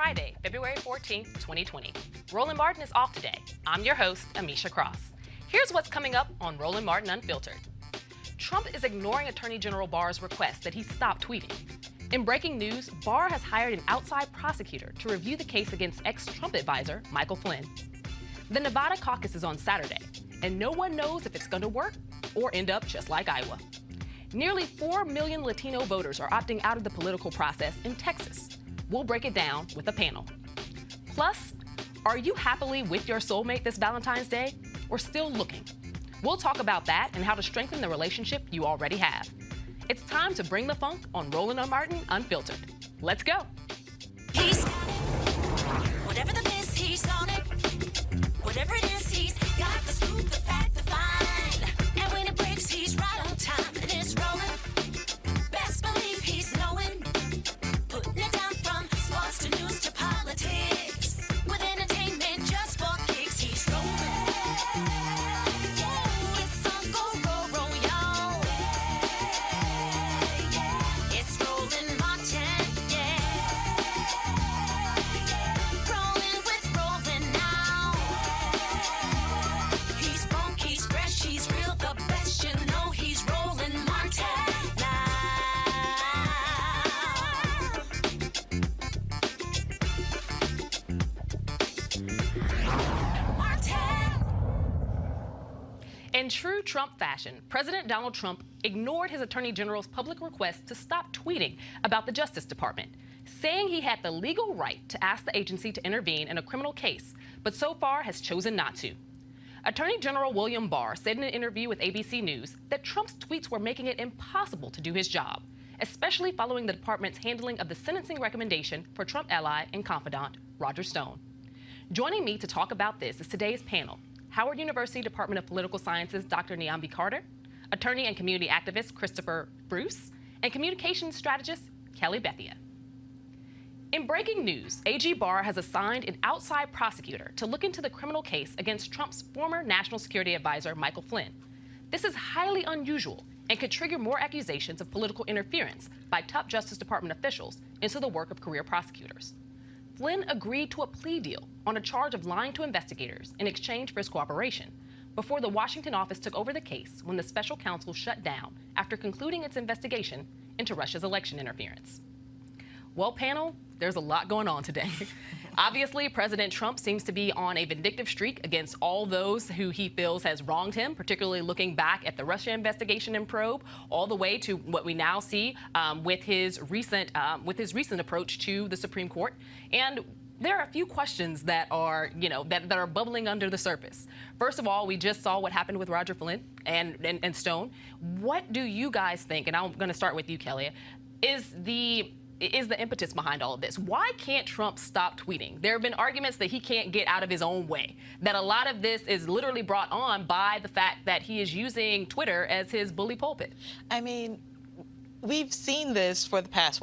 Friday, February 14th, 2020. Roland Martin is off today. I'm your host, Amisha Cross. Here's what's coming up on Roland Martin Unfiltered. Trump is ignoring Attorney General Barr's request that he stop tweeting. In breaking news, Barr has hired an outside prosecutor to review the case against ex-Trump advisor Michael Flynn. The Nevada Caucus is on Saturday, and no one knows if it's going to work or end up just like Iowa. Nearly 4 million Latino voters are opting out of the political process in Texas. We'll break it down with a panel. Plus, are you happily with your soulmate this Valentine's Day or still looking? We'll talk about that and how to strengthen the relationship you already have. It's time to bring the funk on Roland Martin Unfiltered. Let's go. He's whatever the biz, he's on it. Whatever it is, he's got the scoop, the fact, the fine. And when it breaks, he's right on time and it's rolling. Best believe he's knowing. Putting it down from sports to news to politics. With entertainment just for kicks, he's rolling. It's on go, roll, y'all. It's Roland Martin, yeah. Rolling with Roland now. He's funky, he's fresh, he's real, the best, you know he's Roland Martin now. Martin. In true Trump fashion, President Donald Trump ignored his Attorney General's public request to stop tweeting about the Justice Department, saying he had the legal right to ask the agency to intervene in a criminal case, but so far has chosen not to. Attorney General William Barr said in an interview with ABC News that Trump's tweets were making it impossible to do his job, especially following the department's handling of the sentencing recommendation for Trump ally and confidant Roger Stone. Joining me to talk about this is today's panel: Howard University Department of Political Sciences Dr. Niambi Carter, attorney and community activist Christopher Bruce, and communications strategist Kelly Bethia. In breaking news, AG Barr has assigned an outside prosecutor to look into the criminal case against Trump's former national security advisor Michael Flynn. This is highly unusual and could trigger more accusations of political interference by top Justice Department officials into the work of career prosecutors. Flynn agreed to a plea deal on a charge of lying to investigators in exchange for his cooperation before the Washington office took over the case when the special counsel shut down after concluding its investigation into Russia's election interference. Well, panel, there's a lot going on today. Obviously, President Trump seems to be on a vindictive streak against all those who he feels has wronged him, particularly looking back at the Russia investigation and probe, all the way to what we now see with his recent approach to the Supreme Court. And there are a few questions that are, that are bubbling under the surface. First of all, we just saw what happened with Roger Flynn and Stone. What do you guys think? And I'm going to start with you, Kelly. Is the impetus behind all of this? Why can't Trump stop tweeting? There have been arguments that he can't get out of his own way, that a lot of this is literally brought on by the fact that he is using Twitter as his bully pulpit. I mean, we've seen this for the past,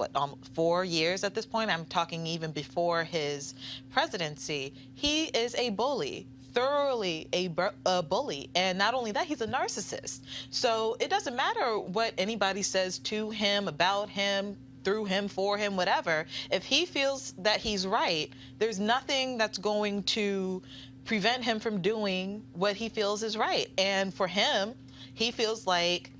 4 years at this point. I'm talking even before his presidency. He is a bully. Thoroughly a bully, and not only that, he's a narcissist. So it doesn't matter what anybody says to him, about him, through him, for him, whatever. If he feels that he's right, there's nothing that's going to prevent him from doing what he feels is right. And for him, he feels like,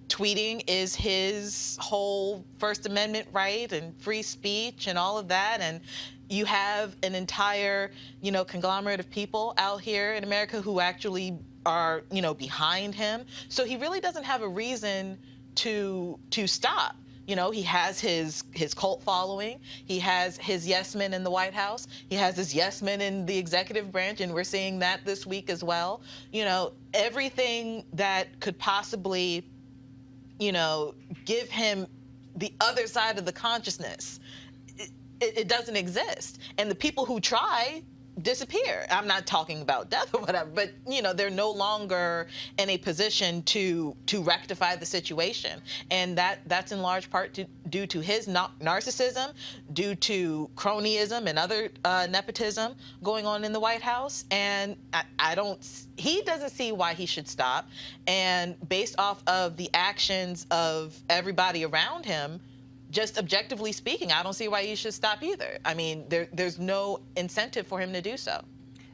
tweeting is his whole First Amendment right and free speech and all of that. And you have an entire, conglomerate of people out here in America who actually are, behind him. So he really doesn't have a reason to stop. He has his cult following. He has his yes men in the White House. He has his yes men in the executive branch, and we're seeing that this week as well. Everything that could possibly, give him the other side of the consciousness, it doesn't exist. And the people who try disappear. I'm not talking about death or whatever, but they're no longer in a position to rectify the situation, and that's in large part due to his narcissism, due to cronyism and other nepotism going on in the White House. And he doesn't see why he should stop. And based off of the actions of everybody around him, just objectively speaking, I don't see why he should stop either. I mean, there's no incentive for him to do so.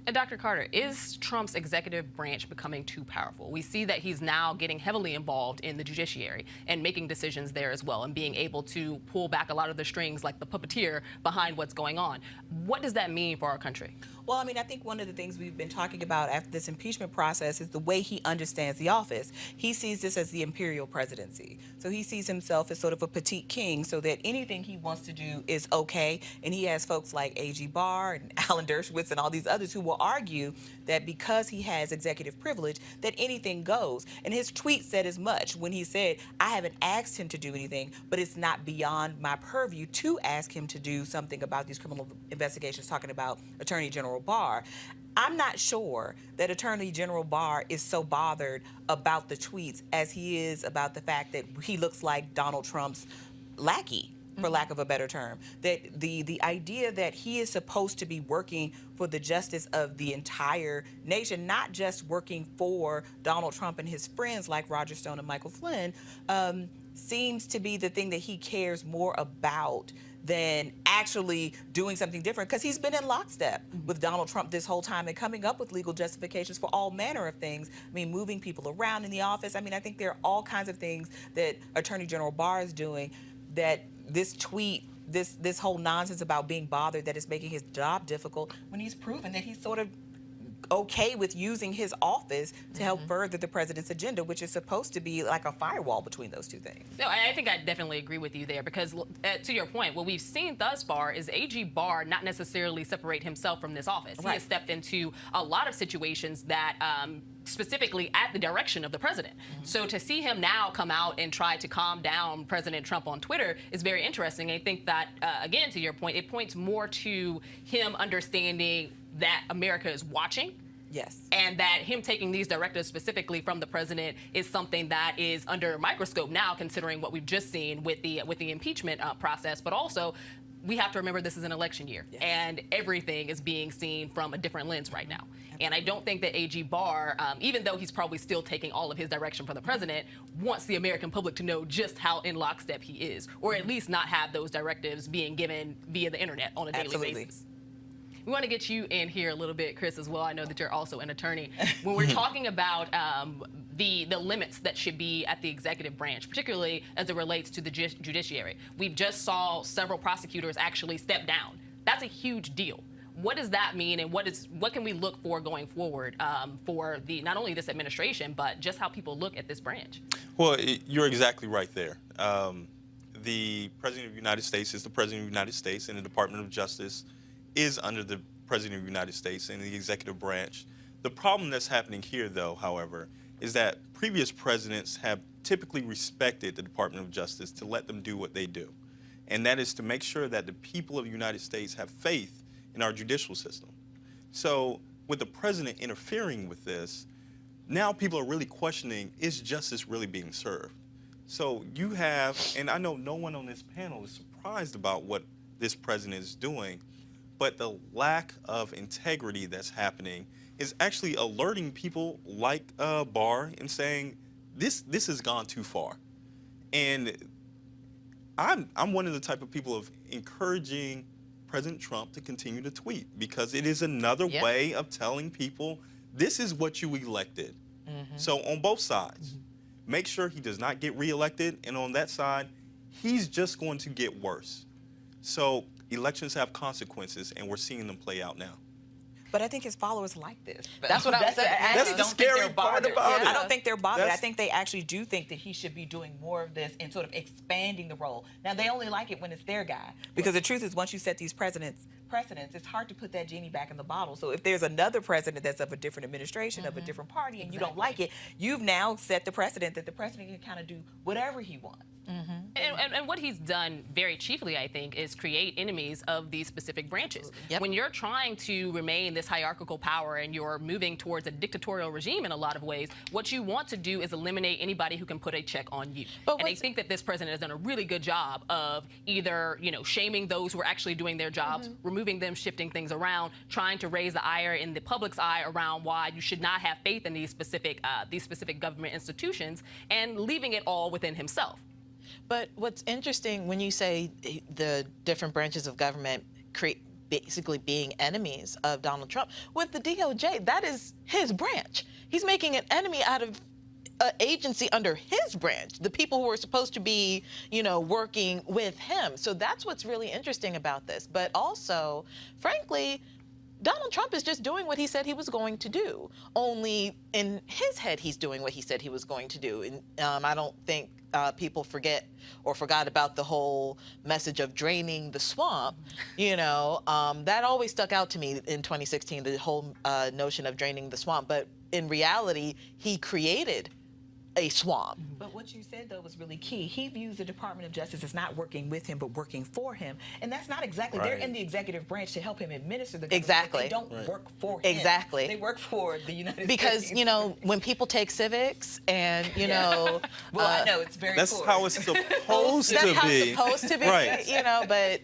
And Dr. Carter, is Trump's executive branch becoming too powerful? We see that he's now getting heavily involved in the judiciary and making decisions there as well, and being able to pull back a lot of the strings like the puppeteer behind what's going on. What does that mean for our country? Well, I mean, I think one of the things we've been talking about after this impeachment process is the way he understands the office. He sees this as the imperial presidency. So he sees himself as sort of a petite king, so that anything he wants to do is okay. And he has folks like A.G. Barr and Alan Dershowitz and all these others who will argue that because he has executive privilege, that anything goes. And his tweet said as much when he said, I haven't asked him to do anything, but it's not beyond my purview to ask him to do something about these criminal investigations, talking about Attorney General Barr. I'm not sure that Attorney General Barr is so bothered about the tweets as he is about the fact that he looks like Donald Trump's lackey, for lack of a better term. That the idea that he is supposed to be working for the justice of the entire nation, not just working for Donald Trump and his friends like Roger Stone and Michael Flynn, seems to be the thing that he cares more about than actually doing something different, because he's been in lockstep with Donald Trump this whole time and coming up with legal justifications for all manner of things. I mean, moving people around in the office. I mean, I think there are all kinds of things that Attorney General Barr is doing that this tweet, this whole nonsense about being bothered that it's making his job difficult, when he's proven that he's sort of okay with using his office to help further the president's agenda, which is supposed to be like a firewall between those two things. No, I think I definitely agree with you there, because to your point, what we've seen thus far is A.G. Barr not necessarily separate himself from this office. He has stepped into a lot of situations that specifically at the direction of the president. So to see him now come out and try to calm down President Trump on Twitter is very interesting. I think that, again, to your point, it points more to him understanding that America is watching. Yes. And that him taking these directives specifically from the president is something that is under a microscope now, considering what we've just seen with the impeachment process. But also, we have to remember this is an election year, and everything is being seen from a different lens right now. And I don't think that A.G. Barr, even though he's probably still taking all of his direction from the president, wants the American public to know just how in lockstep he is, or at least not have those directives being given via the internet on a daily basis. We want to get you in here a little bit, Chris, as well. I know that you're also an attorney. When we're talking about the limits that should be at the executive branch, particularly as it relates to the judiciary, we've just saw several prosecutors actually step down. That's a huge deal. What does that mean, and what can we look for going forward for not only this administration, but just how people look at this branch? Well, you're exactly right there. The President of the United States is the President of the United States, and the Department of Justice is under the President of the United States and the executive branch. The problem that's happening here, though, however, is that previous presidents have typically respected the Department of Justice to let them do what they do. And that is to make sure that the people of the United States have faith in our judicial system. So with the president interfering with this, now people are really questioning, is justice really being served? So you have, and I know no one on this panel is surprised about what this president is doing, but the lack of integrity that's happening is actually alerting people like Barr and saying, this has gone too far. And I'm one of the type of people of encouraging President Trump to continue to tweet, because it is another way of telling people this is what you elected. So on both sides, make sure he does not get reelected, and on that side, he's just going to get worse. So elections have consequences, and we're seeing them play out now. But I think his followers like this. That's what I'm saying. That's the scary part about it. I don't think they're bothered. I think they actually do think that he should be doing more of this and sort of expanding the role. Now, they only like it when it's their guy. Because the truth is, once you set these precedents, it's hard to put that genie back in the bottle. So if there's another president that's of a different administration, of a different party, and you don't like it, you've now set the precedent that the president can kind of do whatever he wants. And what he's done very chiefly, I think, is create enemies of these specific branches. Yep. When you're trying to remain this hierarchical power and you're moving towards a dictatorial regime in a lot of ways, what you want to do is eliminate anybody who can put a check on you. And I think that this president has done a really good job of either, shaming those who are actually doing their jobs, removing them, shifting things around, trying to raise the ire in the public's eye around why you should not have faith in these specific government institutions, and leaving it all within himself. But what's interesting when you say the different branches of government basically being enemies of Donald Trump, with the DOJ, that is his branch. He's making an enemy out of an agency under his branch, the people who are supposed to be, working with him. So that's what's really interesting about this. But also, frankly, Donald Trump is just doing what he said he was going to do. Only in his head, he's doing what he said he was going to do. And I don't think people forgot about the whole message of draining the swamp. That always stuck out to me in 2016, the whole notion of draining the swamp. But in reality, he created a swamp. But what you said, though, was really key. He views the Department of Justice as not working with him, but working for him. And that's not exactly, they're in the executive branch to help him administer the government. Exactly. They don't work for him. Exactly. They work for the United States. Because, when people take civics and, well, I know, it's very That's how it's supposed to that's be. how it's supposed to be, Right. But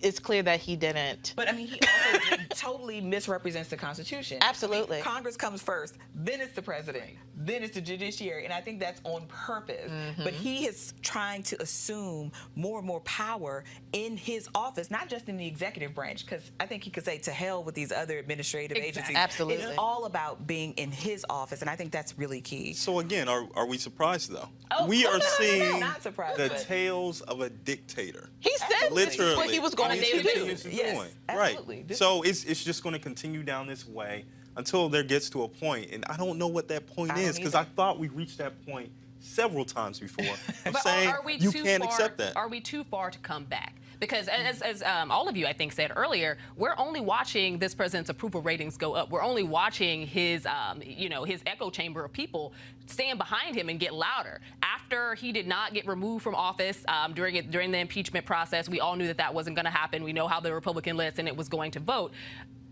it's clear that he didn't. But, I mean, he also totally misrepresents the Constitution. Absolutely. I mean, Congress comes first, then it's the president, then it's the judiciary, and I think that's on purpose. But he is trying to assume more and more power in his office, not just in the executive branch, because I think he could say to hell with these other administrative agencies. Absolutely. It's all about being in his office, and I think that's really key. So again, are we surprised though? Oh, We are no, seeing not surprised, the but- tales of a dictator. He said this is what he was going And to he do. continues to Yes, doing. absolutely. Right. This- So it's just going to continue down this way until there gets to a point, and I don't know what that point I is, don't because either. I thought we reached that point several times before. I'm But saying are we you too can't far, accept that. Are we too far to come back? Because as all of you, I think, said earlier, we're only watching this president's approval ratings go up. We're only watching his, his echo chamber of people stand behind him and get louder. After he did not get removed from office during the impeachment process, we all knew that wasn't going to happen. We know how the Republican led Senate was going to vote.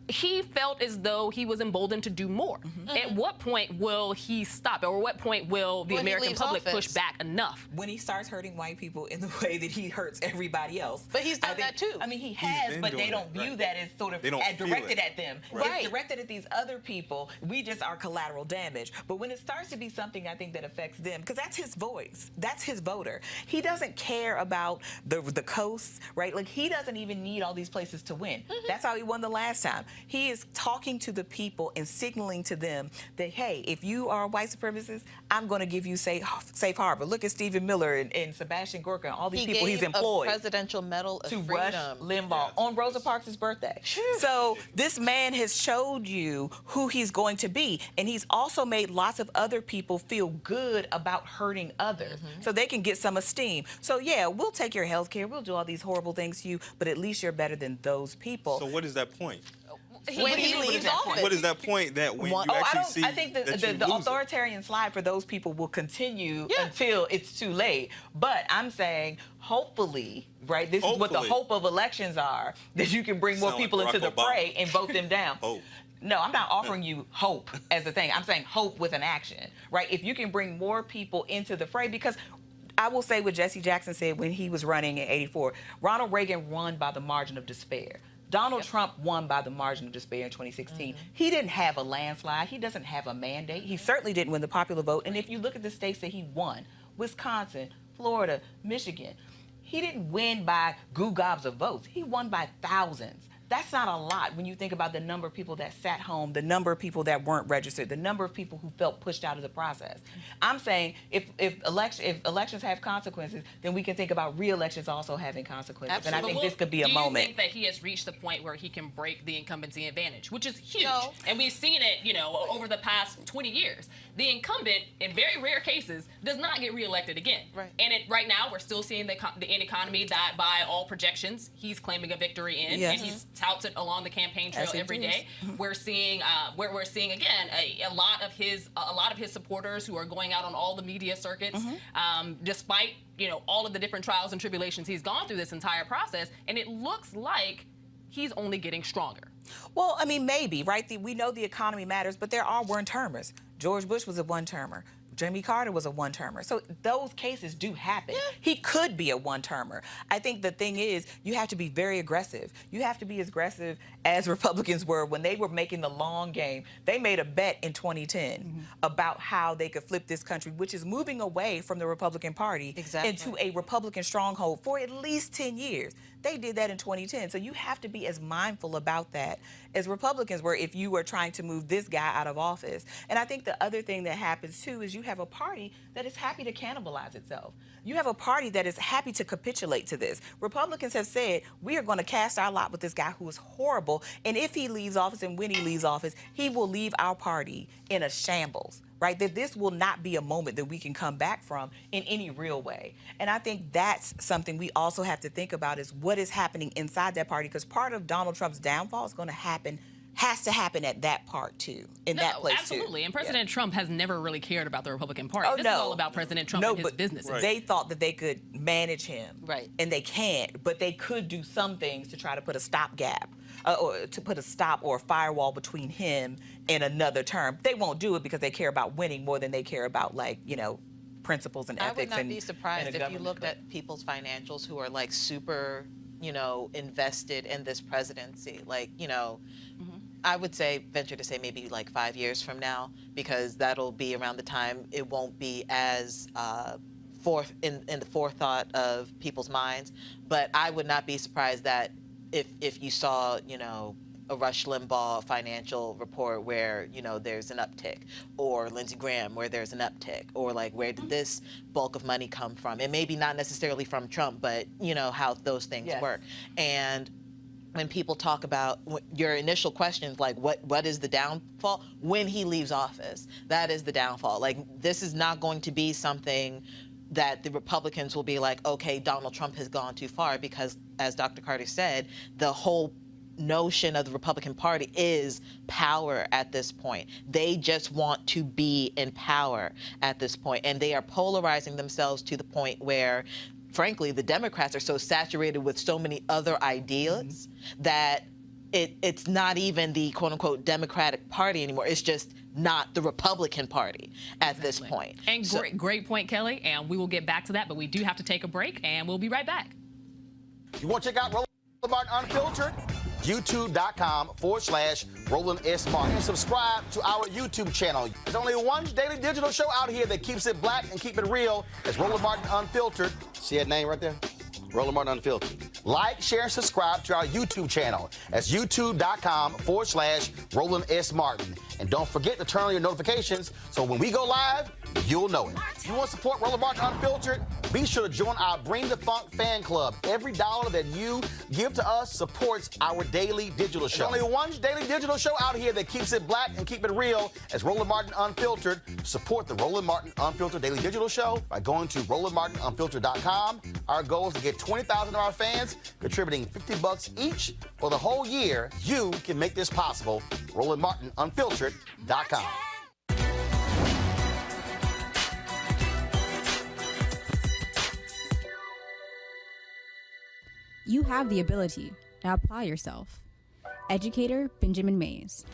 He felt as though he was emboldened to do more. At what point will he stop? Or at what point will the When he American leaves public office. push back enough? When he starts hurting white people in the way that he hurts everybody else. But he's done I think- that too. I mean, he has, been but they doing don't that, view right. that as sort of They don't feel directed it. at them. Right. It's directed at these other people. We just are collateral damage. But when it starts to be something, I think, that affects them, because that's his voice. That's his voter. He doesn't care about the coast, right? Like, he doesn't even need all these places to win. That's how he won the last time. He is talking to the people and signaling to them that, hey, if you are a white supremacist, I'm going to give you safe harbor. Look at Stephen Miller and Sebastian Gorka and all these people he's employed a presidential medal of to freedom. rush Limbaugh on Rosa Parks' birthday. So this man has showed you who he's going to be, and he's also made lots of other people feel good about hurting others so they can get some esteem. So yeah, we'll take your health care, we'll do all these horrible things to you, but at least you're better than those people. So what is that point? When he What is leaves that point? office. What is that point that when you actually see I think that you the lose it? authoritarian slide for those people will continue until it's too late. But I'm saying, hopefully, right, this is what the Hopefully. hope of elections are, that you can bring more Sound like people into Barack the Obama. fray and vote them down. Hope. No, I'm not offering you hope as a thing. I'm saying hope with an action, right? If you can bring more people into the fray, because I will say what Jesse Jackson said when he was running in '84, Ronald Reagan won by the margin of despair. Donald Trump won by the margin of despair in 2016. He didn't have a landslide. He doesn't have a mandate. He certainly didn't win the popular vote. And if you look at the states that he won, Wisconsin, Florida, Michigan, he didn't win by gobs of votes. He won by thousands. That's not a lot when you think about the number of people that sat home, the number of people that weren't registered, the number of people who felt pushed out of the process. I'm saying if elections have consequences, then we can think about re-elections also having consequences. And I think this could be a moment. Do you think that he has reached the point where he can break the incumbency advantage, which is huge? No. And we've seen it, over the past 20 years. The incumbent, in very rare cases, does not get reelected again. Right. And right now, we're still seeing the economy that, by all projections, he's claiming a victory in, Yes. and he's touts it along the campaign trail As he every does. day. We're seeing again a lot of his supporters who are going out on all the media circuits, despite all of the different trials and tribulations he's gone through this entire process, and it looks like he's only getting stronger. Well, I mean, maybe, right? We know the economy matters, but there are one-termers. George Bush was a one-termer. Jimmy Carter was a one-termer. So those cases do happen. He could be a one-termer. I think the thing is, you have to be very aggressive. You have to be as aggressive as Republicans were when they were making the long game. They made a bet in 2010 about how they could flip this country, which is moving away from the Republican Party into a Republican stronghold for at least 10 years. They did that in 2010. So you have to be as mindful about that as Republicans were if you were trying to move this guy out of office. And I think the other thing that happens, too, is you have a party that is happy to cannibalize itself. You have a party that is happy to capitulate to this. Republicans have said, we are going to cast our lot with this guy who is horrible, and if he leaves office and when he leaves office, he will leave our party in a shambles, right? That this will not be a moment that we can come back from in any real way. And I think that's something we also have to think about, is what is happening inside that party, because part of Donald Trump's downfall is going to happen, has to happen at that part too, in that place absolutely. too. And President Trump has never really cared about the Republican Party. Oh, This no. is all about President Trump and his businesses. Right. They thought that they could manage him, Right. And they can't, but they could do some things to try to put a stopgap, or to put a stop or a firewall between him and another term. They won't do it because they care about winning more than they care about, like, you know, principles and I ethics. would not and, be surprised and a if you government. looked at people's financials who are like super, you know, invested in this presidency. Like, you know, I would say, venture to say maybe like 5 years from now, because that'll be around the time it won't be as in the forethought of people's minds. But I would not be surprised that if you saw, you know, a Rush Limbaugh financial report where, you know, there's an uptick, or Lindsey Graham where there's an uptick, or like, where did this bulk of money come from? And maybe not necessarily from Trump, but, you know, how those things work. And when people talk about your initial questions, like what is the downfall? When he leaves office, that is the downfall. Like, this is not going to be something that the Republicans will be like, okay, Donald Trump has gone too far, because, as Dr. Carter said, the whole notion of the Republican Party is power at this point. They just want to be in power at this point, and they are polarizing themselves to the point where, frankly, the Democrats are so saturated with so many other ideas that it's not even the quote-unquote Democratic Party anymore. It's just not the Republican Party at this point. And great point, Kelly, and we will get back to that, but we do have to take a break, and we'll be right back. You want to check out Roland Martin Unfiltered? YouTube.com/Roland S. Martin. And subscribe to our YouTube channel. There's only one daily digital show out here that keeps it black and keep it real. It's Roland Martin Unfiltered. See that name right there? Roland Martin Unfiltered. Like, share, and subscribe to our YouTube channel. That's YouTube.com/Roland S. Martin. And don't forget to turn on your notifications so when we go live, you'll know it. If you want to support Roland Martin Unfiltered, be sure to join our Bring the Funk fan club. Every dollar that you give to us supports our daily digital show. There's only one daily digital show out here that keeps it black and keep it real. It's Roland Martin Unfiltered. Support the Roland Martin Unfiltered daily digital show by going to RolandMartinUnfiltered.com. Our goal is to get 20,000 of our fans contributing $50 each for the whole year. You can make this possible. RolandMartinUnfiltered.com. You have the ability. Now apply yourself. Educator Benjamin Mays.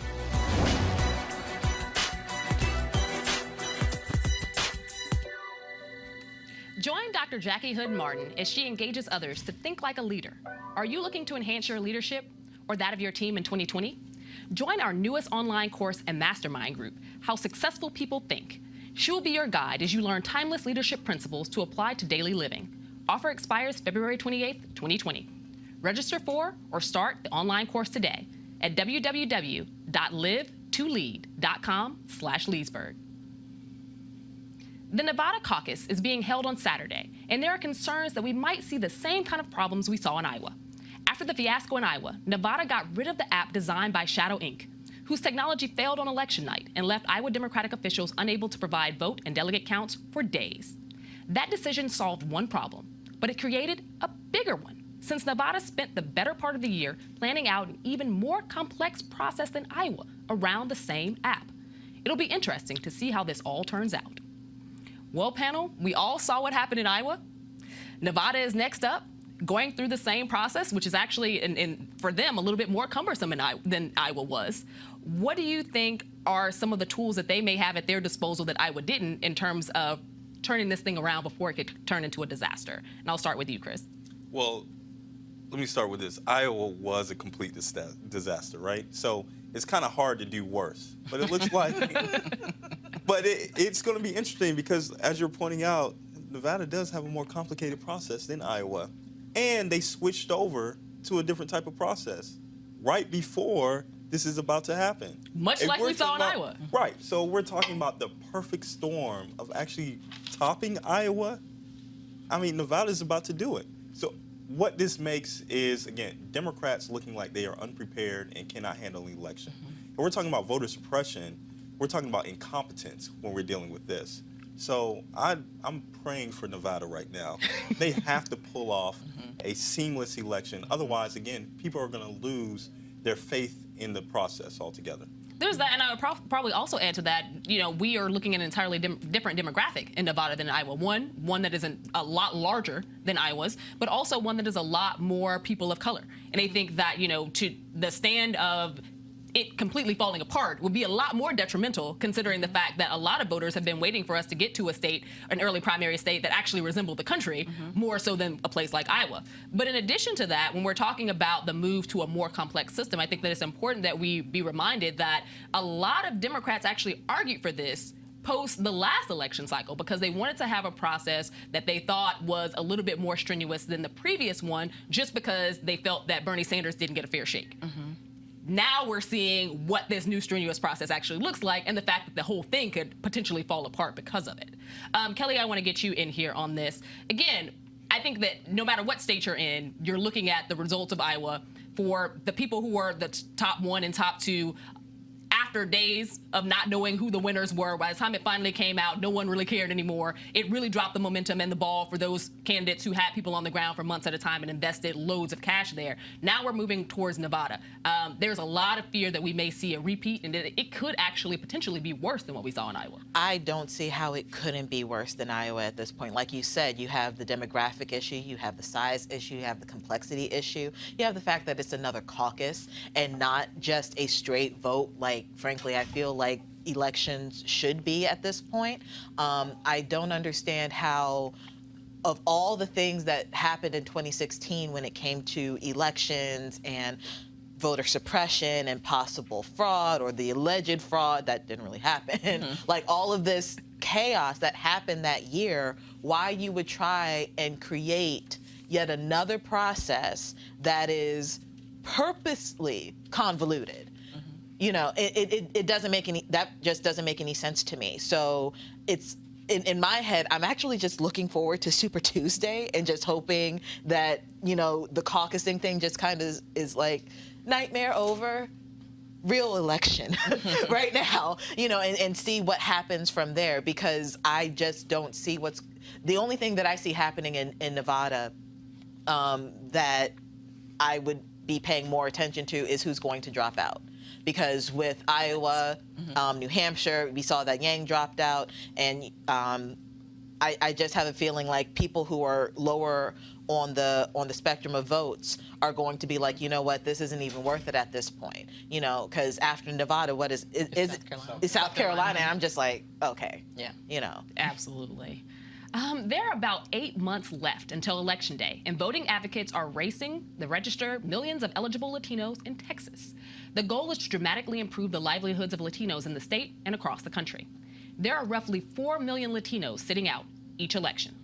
Join Dr. Jackie Hood Martin as she engages others to think like a leader. Are you looking to enhance your leadership or that of your team in 2020? Join our newest online course and mastermind group, How Successful People Think. She will be your guide as you learn timeless leadership principles to apply to daily living. Offer expires February 28th, 2020. Register for or start the online course today at www.live2lead.com/Leesburg. The Nevada Caucus is being held on Saturday, and there are concerns that we might see the same kind of problems we saw in Iowa. After the fiasco in Iowa, Nevada got rid of the app designed by Shadow Inc., whose technology failed on election night and left Iowa Democratic officials unable to provide vote and delegate counts for days. That decision solved one problem, but it created a bigger one, since Nevada spent the better part of the year planning out an even more complex process than Iowa around the same app. It'll be interesting to see how this all turns out. Well, panel, we all saw what happened in Iowa. Nevada is next up, going through the same process, which is actually, for them, a little bit more cumbersome than Iowa was. What do you think are some of the tools that they may have at their disposal that Iowa didn't in terms of turning this thing around before it could turn into a disaster? And I'll start with you, Chris. Well, let me start with this. Iowa was a complete disaster, right? So it's kind of hard to do worse. But it looks like, but it's going to be interesting because, as you're pointing out, Nevada does have a more complicated process than Iowa. And they switched over to a different type of process right before this is about to happen. Much like we saw in Iowa. Right. So we're talking about the perfect storm of actually topping Iowa. I mean, Nevada's about to do it. So what this makes is, again, Democrats looking like they are unprepared and cannot handle an election. And we're talking about voter suppression. We're talking about incompetence when we're dealing with this. So I'm praying for Nevada right now. They have to pull off a seamless election. Otherwise, again, people are going to lose their faith in the process altogether. There's that, and I would probably also add to that, we are looking at an entirely different demographic in Nevada than Iowa. One that isn't a lot larger than Iowa's, but also one that is a lot more people of color. And I think that, to the stand of it completely falling apart would be a lot more detrimental, considering the fact that a lot of voters have been waiting for us to get to a state, an early primary state that actually resembled the country more so than a place like Iowa. But in addition to that, when we're talking about the move to a more complex system, I think that it's important that we be reminded that a lot of Democrats actually argued for this post the last election cycle because they wanted to have a process that they thought was a little bit more strenuous than the previous one, just because they felt that Bernie Sanders didn't get a fair shake. Now we're seeing what this new strenuous process actually looks like, and the fact that the whole thing could potentially fall apart because of it. Kelly, I want to get you in here on this. Again, I think that no matter what state you're in, you're looking at the results of Iowa. For the people who were the top one and top two, after days of not knowing who the winners were, by the time it finally came out, no one really cared anymore. It really dropped the momentum and the ball for those candidates who had people on the ground for months at a time and invested loads of cash there. Now we're moving towards Nevada. There's a lot of fear that we may see a repeat, and it could actually potentially be worse than what we saw in Iowa. I don't see how it couldn't be worse than Iowa at this point. Like you said, you have the demographic issue, you have the size issue, you have the complexity issue, you have the fact that it's another caucus and not just a straight vote like, frankly, I feel like elections should be at this point. I don't understand how, of all the things that happened in 2016 when it came to elections and voter suppression and possible fraud, or the alleged fraud that didn't really happen, like all of this chaos that happened that year, why you would try and create yet another process that is purposely convoluted. It doesn't make any, that just doesn't make any sense to me. So it's, in my head, I'm actually just looking forward to Super Tuesday and just hoping that, the caucusing thing just kind of is like nightmare over, real election right now, and see what happens from there, because I just don't see the only thing that I see happening in Nevada that I would be paying more attention to is who's going to drop out. Because with Iowa, New Hampshire, we saw that Yang dropped out, and I just have a feeling like people who are lower on the spectrum of votes are going to be like, you know what, this isn't even worth it at this point. Because after Nevada, what is South Carolina? And I'm just like, okay, Absolutely. There are about 8 months left until Election Day, and voting advocates are racing to register millions of eligible Latinos in Texas. The goal is to dramatically improve the livelihoods of Latinos in the state and across the country. There are roughly 4 million Latinos sitting out each election.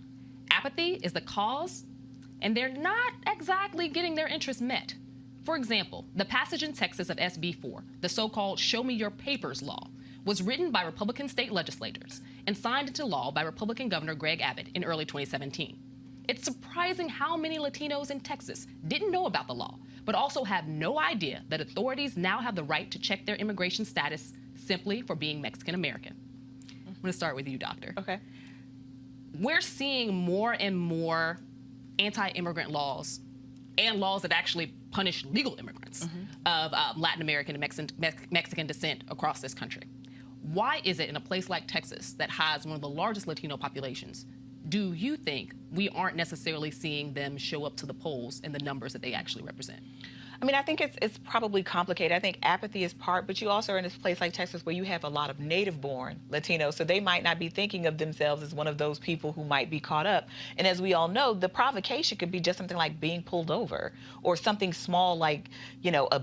Apathy is the cause, and they're not exactly getting their interests met. For example, the passage in Texas of SB 4, the so-called Show Me Your Papers law, was written by Republican state legislators and signed into law by Republican Governor Greg Abbott in early 2017. It's surprising how many Latinos in Texas didn't know about the law, but also have no idea that authorities now have the right to check their immigration status simply for being Mexican American. I'm going to start with you, Doctor. Okay. We're seeing more and more anti-immigrant laws and laws that actually punish legal immigrants of Latin American and Mexican descent across this country. Why is it in a place like Texas that has one of the largest Latino populations, do you think we aren't necessarily seeing them show up to the polls in the numbers that they actually represent? I mean, I think it's probably complicated. I think apathy is part, but you also are in this place like Texas where you have a lot of native-born Latinos, so they might not be thinking of themselves as one of those people who might be caught up. And as we all know, the provocation could be just something like being pulled over or something small like, you know, a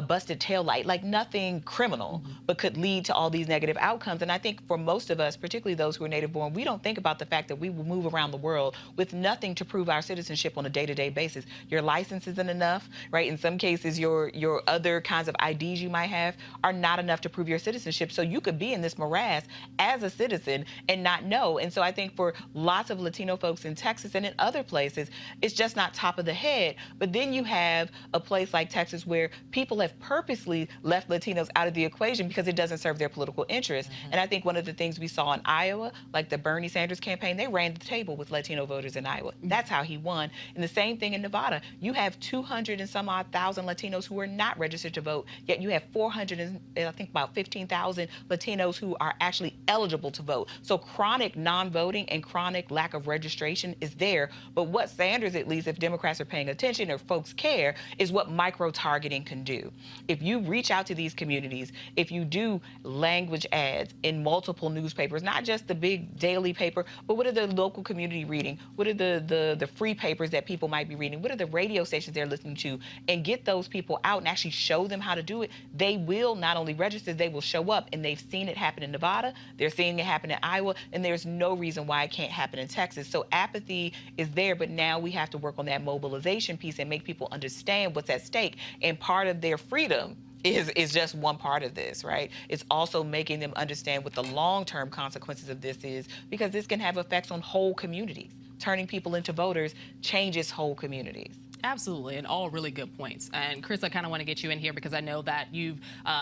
busted taillight, like nothing criminal, but could lead to all these negative outcomes. And I think for most of us, particularly those who are native-born, we don't think about the fact that we will move around the world with nothing to prove our citizenship on a day-to-day basis. Your license isn't enough, right? In some cases, your other kinds of IDs you might have are not enough to prove your citizenship. So you could be in this morass as a citizen and not know. And so I think for lots of Latino folks in Texas and in other places, it's just not top of the head. But then you have a place like Texas where people have purposely left Latinos out of the equation because it doesn't serve their political interests. And I think one of the things we saw in Iowa, like the Bernie Sanders campaign, they ran the table with Latino voters in Iowa. That's how he won. And the same thing in Nevada. You have 200 and some odd thousand Latinos who are not registered to vote, yet you have 400 and I think about 15,000 Latinos who are actually eligible to vote. So chronic non-voting and chronic lack of registration is there. But what Sanders, at least if Democrats are paying attention or folks care, is what micro-targeting can do. If you reach out to these communities, if you do language ads in multiple newspapers, not just the big daily paper, but what are the local community reading? What are the free papers that people might be reading? What are the radio stations they're listening to? And get those people out and actually show them how to do it. They will not only register, they will show up. And they've seen it happen in Nevada, they're seeing it happen in Iowa, and there's no reason why it can't happen in Texas. So apathy is there, but now we have to work on that mobilization piece and make people understand what's at stake. And part of their freedom is just one part of this, right? It's also making them understand what the long-term consequences of this is, because this can have effects on whole communities. Turning people into voters changes whole communities. Absolutely, and all really good points. And Chris, I kind of want to get you in here because I know that you've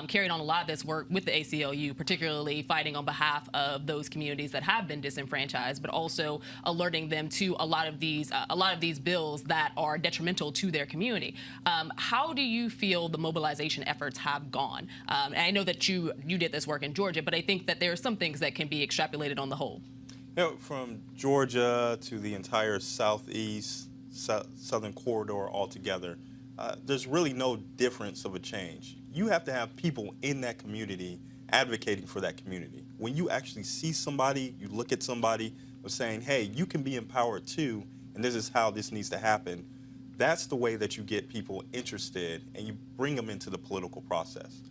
carried on a lot of this work with the ACLU, particularly fighting on behalf of those communities that have been disenfranchised, but also alerting them to a lot of these bills that are detrimental to their community. How do you feel the mobilization efforts have gone? And I know that you did this work in Georgia, but I think that there are some things that can be extrapolated on the whole. You know, from Georgia to the entire southeast, southern corridor altogether, there's really no difference of a change. You have to have people in that community advocating for that community. When you actually see somebody, you look at somebody of saying, hey, you can be empowered too, and this is how this needs to happen. That's the way that you get people interested and you bring them into the political process.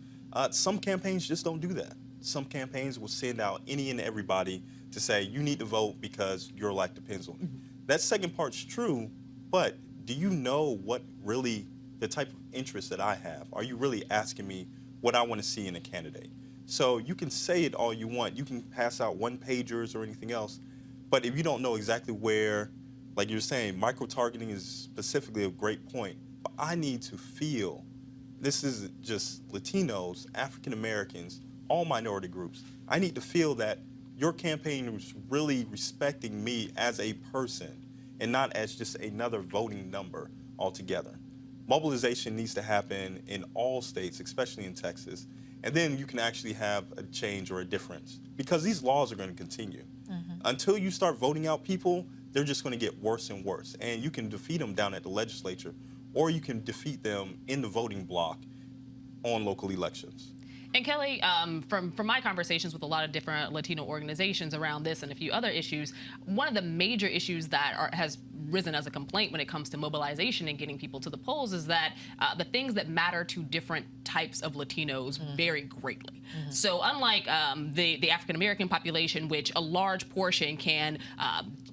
Some campaigns just don't do that. Some campaigns will send out any and everybody to say, you need to vote because your life depends on it. That second part's true, but do you know what really, the type of interest that I have? Are you really asking me what I want to see in a candidate? So you can say it all you want. You can pass out one-pagers or anything else, but if you don't know exactly where, like you're saying, micro-targeting is specifically a great point. But I need to feel, this isn't just Latinos, African Americans, all minority groups. I need to feel that your campaign is really respecting me as a person and not as just another voting number altogether. Mobilization needs to happen in all states, especially in Texas, and then you can actually have a change or a difference, because these laws are going to continue. Until you start voting out people, they're just going to get worse and worse, and you can defeat them down at the legislature, or you can defeat them in the voting block on local elections. And Kelly, from my conversations with a lot of different Latino organizations around this and a few other issues, one of the major issues that has risen as a complaint when it comes to mobilization and getting people to the polls is that the things that matter to different types of Latinos vary greatly. So unlike the African American population, which a large portion can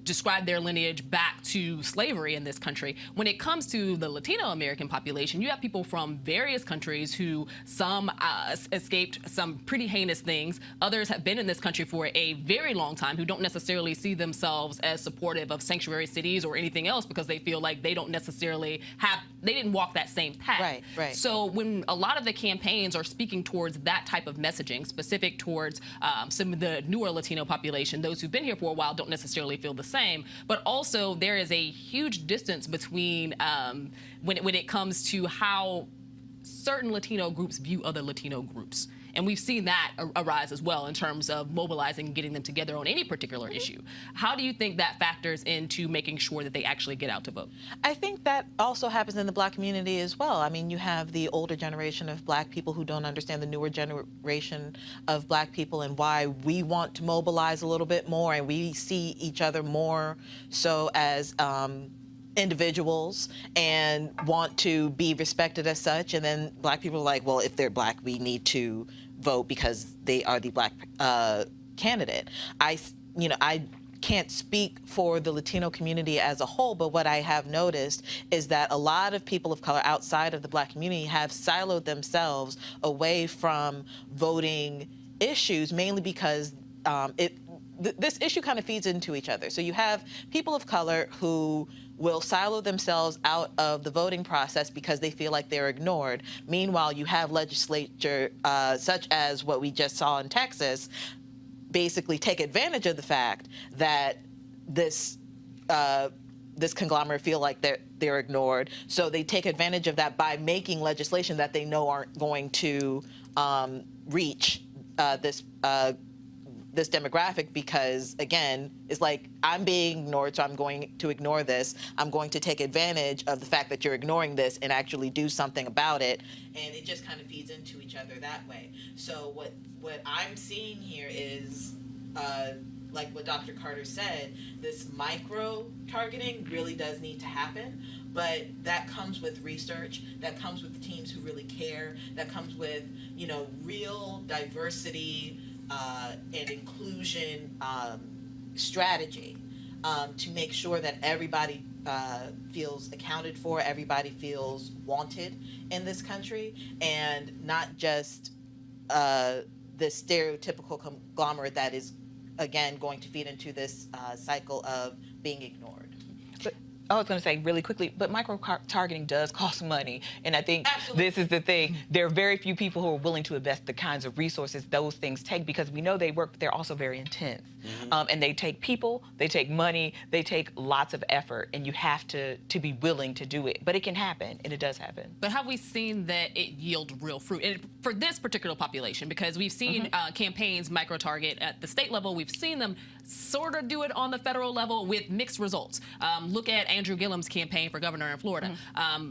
describe their lineage back to slavery in this country, when it comes to the Latino American population, you have people from various countries who some escaped some pretty heinous things. Others have been in this country for a very long time who don't necessarily see themselves as supportive of sanctuary cities or anything else because they feel like they don't necessarily they didn't walk that same path. Right. So when a lot of the campaigns are speaking towards that type of messaging, specific towards some of the newer Latino population, those who've been here for a while don't necessarily feel the same. But also there is a huge distance between when it comes to how certain Latino groups view other Latino groups. And we've seen that arise as well in terms of mobilizing and getting them together on any particular issue. How do you think that factors into making sure that they actually get out to vote? I think that also happens in the Black community as well. I mean, you have the older generation of Black people who don't understand the newer generation of Black people and why we want to mobilize a little bit more, and we see each other more so as individuals and want to be respected as such. And then Black people are like, well, if they're Black, we need to vote because they are the Black candidate. I can't speak for the Latino community as a whole, but what I have noticed is that a lot of people of color outside of the Black community have siloed themselves away from voting issues, mainly because this issue kind of feeds into each other. So you have people of color who will silo themselves out of the voting process because they feel like they're ignored. Meanwhile, you have legislature such as what we just saw in Texas basically take advantage of the fact that this conglomerate feel like they're ignored. So they take advantage of that by making legislation that they know aren't going to reach this demographic, because again, it's like, I'm being ignored, so I'm going to ignore this. I'm going to take advantage of the fact that you're ignoring this and actually do something about it. And it just kind of feeds into each other that way. So what I'm seeing here is, like what Dr. Carter said, this micro targeting really does need to happen. But that comes with research, that comes with teams who really care, that comes with, real diversity and inclusion strategy to make sure that everybody feels accounted for, everybody feels wanted in this country, and not just this stereotypical conglomerate that is, again, going to feed into this cycle of being ignored. I was going to say really quickly, but micro-targeting does cost money. And I think Absolutely. This is the thing. There are very few people who are willing to invest the kinds of resources those things take, because we know they work, but they're also very intense. And they take people, they take money, they take lots of effort, and you have to be willing to do it. But it can happen, and it does happen. But have we seen that it yield real fruit? And for this particular population, because we've seen campaigns micro-target at the state level, we've seen them sort of do it on the federal level with mixed results. Look at Andrew Gillum's campaign for governor in Florida.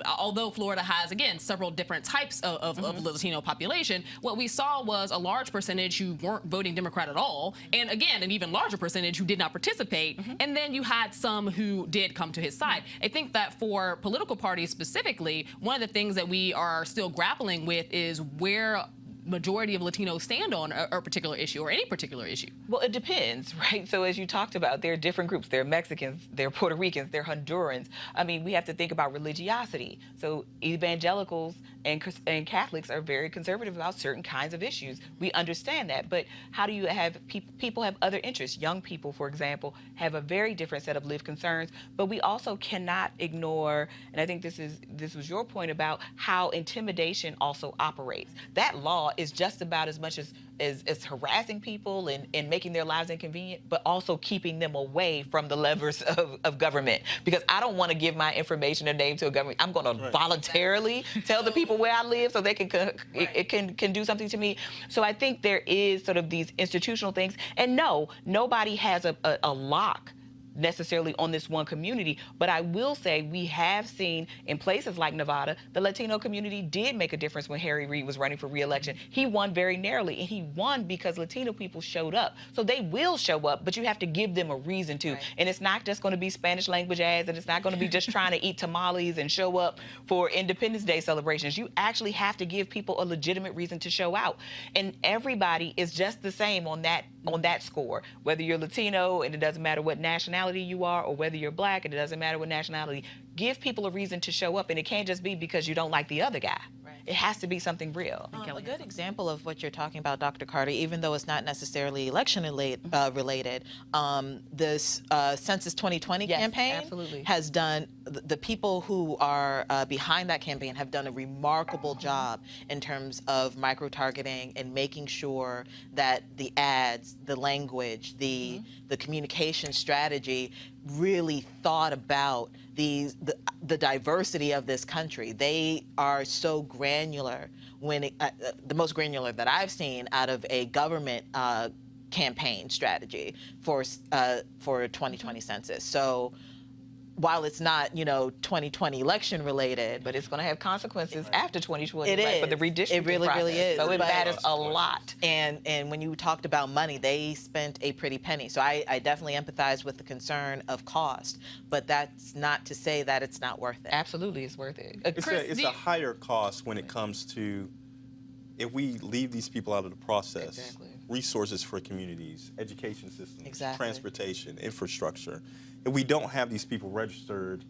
Although Florida has, again, several different types of Latino population, what we saw was a large percentage who weren't voting Democrat at all, and again, an even larger percentage who did not participate, and then you had some who did come to his side. I think that for political parties specifically, one of the things that we are still grappling with is where majority of Latinos stand on a particular issue or any particular issue. Well, it depends, right? So as you talked about, there are different groups. There are Mexicans, there are Puerto Ricans, there are Hondurans. I mean, we have to think about religiosity. So evangelicals and Catholics are very conservative about certain kinds of issues. We understand that, but how do you have people have other interests? Young people, for example, have a very different set of lived concerns, but we also cannot ignore, and I think this was your point about how intimidation also operates. That law is just about as much as harassing people and making their lives inconvenient, but also keeping them away from the levers of government. Because I don't want to give my information or name to a government. I'm going to voluntarily tell the people where I live so they can do something to me. So I think there is sort of these institutional things. And no, nobody has a lock necessarily on this one community, but I will say we have seen in places like Nevada, the Latino community did make a difference when Harry Reid was running for re-election. He won very narrowly, and he won because Latino people showed up. So they will show up, but you have to give them a reason to. Right. And it's not just going to be Spanish language ads, and it's not going to be just trying to eat tamales and show up for Independence Day celebrations. You actually have to give people a legitimate reason to show out. And everybody is just the same on that score, whether you're Latino and it doesn't matter what nationality you are, or whether you're Black and it doesn't matter what nationality. Give people a reason to show up, and it can't just be because you don't like the other guy. Right. It has to be something real. A good example of what you're talking about, Dr. Carter, even though it's not necessarily election related, this Census 2020 campaign has done the people who are behind that campaign have done a remarkable job in terms of micro-targeting and making sure that the ads, the language, the communication strategy really thought about the diversity of this country. They are so granular when the most granular that I've seen out of a government campaign strategy for 2020 census. So while it's not, 2020 election related, But it's going to have consequences after 2020 it right, is. for the redistricting It really, process. really is. So it But- matters a lot. And when you talked about money, they spent a pretty penny. So I definitely empathize with the concern of cost, but that's not to say that it's not worth it. Absolutely, it's worth it. It's a higher cost when it comes to, if we leave these people out of the process, Exactly. resources for communities, education systems, Exactly. transportation, infrastructure. If we don't have these people registered,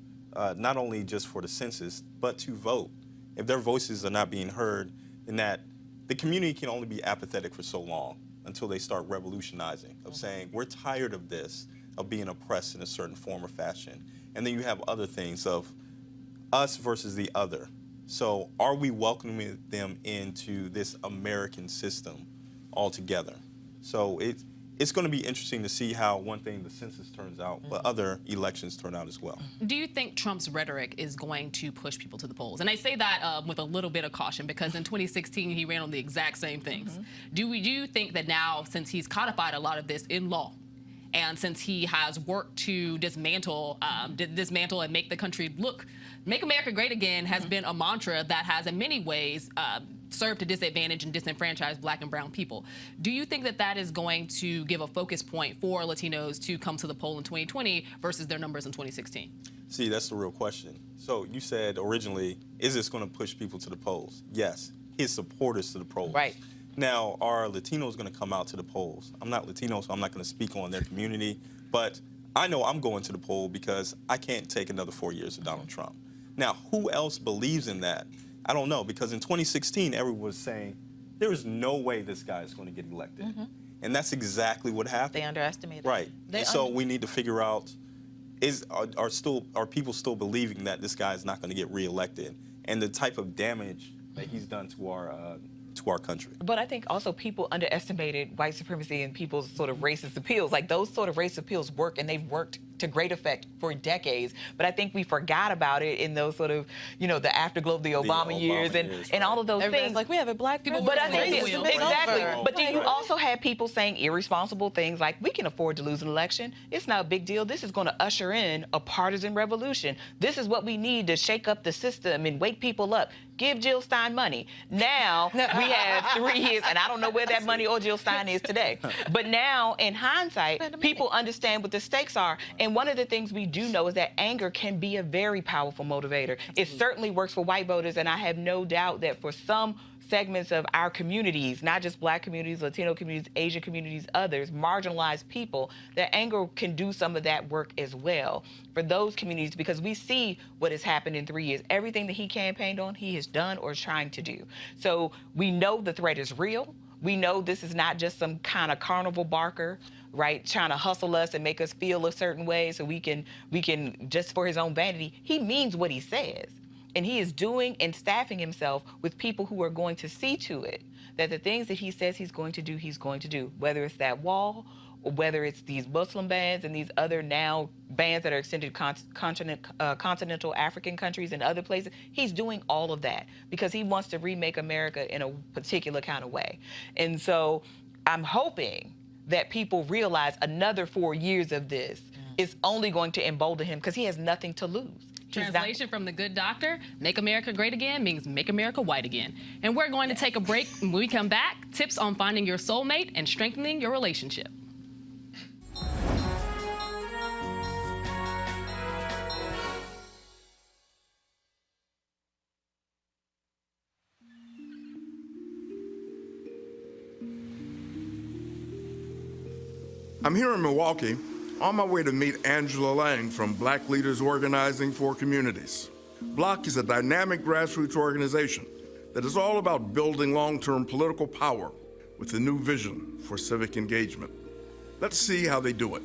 not only just for the census, but to vote, if their voices are not being heard, then that the community can only be apathetic for so long until they start revolutionizing, of saying, we're tired of this, of being oppressed in a certain form or fashion. And then you have other things of us versus the other. So are we welcoming them into this American system altogether? So it's going to be interesting to see how one thing, the census turns out, but other elections turn out as well. Do you think Trump's rhetoric is going to push people to the polls? And I say that with a little bit of caution because in 2016 he ran on the exact same things. Do you think that now, since he's codified a lot of this in law, and since he has worked to dismantle and make the country make America great again has been a mantra that has in many ways served to disadvantage and disenfranchise Black and brown people. Do you think that that is going to give a focus point for Latinos to come to the poll in 2020 versus their numbers in 2016? See, that's the real question. So you said originally, is this going to push people to the polls? Yes, his supporters to the polls. Right. Now, are Latinos going to come out to the polls? I'm not Latino, so I'm not going to speak on their community, but I know I'm going to the poll because I can't take another 4 years of Donald Trump. Now, who else believes in that? I don't know, because in 2016, everyone was saying, there is no way this guy is going to get elected. And that's exactly what happened. They underestimated. Right. And so we need to figure out, are people still believing that this guy is not going to get reelected, and the type of damage that he's done to our country. But I think also people underestimated white supremacy and people's sort of racist appeals. Like those sort of racist appeals work, and they've worked to great effect for decades. But I think we forgot about it in those sort of, the afterglow of the Obama years and all of those Everybody's things. like, we have a Black People president. were But I think Racism exactly. over. But do you also have people saying irresponsible things like, we can afford to lose an election. It's not a big deal. This is going to usher in a partisan revolution. This is what we need to shake up the system and wake people up. Give Jill Stein money. Now we have 3 years, and I don't know where that money or Jill Stein is today. But now, in hindsight, people understand what the stakes are. And one of the things we do know is that anger can be a very powerful motivator. It certainly works for white voters, and I have no doubt that for some segments of our communities, not just Black communities, Latino communities, Asian communities, others, marginalized people, that anger can do some of that work as well for those communities, because we see what has happened in 3 years. Everything that he campaigned on, he has done or is trying to do. So we know the threat is real. We know this is not just some kind of carnival barker, right, trying to hustle us and make us feel a certain way so we can just for his own vanity. He means what he says. And he is doing and staffing himself with people who are going to see to it that the things that he says he's going to do, whether it's that wall or whether it's these Muslim bans and these other now bans that are extended continental African countries and other places. He's doing all of that because he wants to remake America in a particular kind of way. And so I'm hoping that people realize another 4 years of this is only going to embolden him because he has nothing to lose. Translation from the Good Doctor, make America great again means make America white again. And we're going to take a break. When we come back, tips on finding your soulmate and strengthening your relationship. I'm here in Milwaukee on my way to meet Angela Lang from Black Leaders Organizing for Communities. BLOC is a dynamic grassroots organization that is all about building long-term political power with a new vision for civic engagement. Let's see how they do it.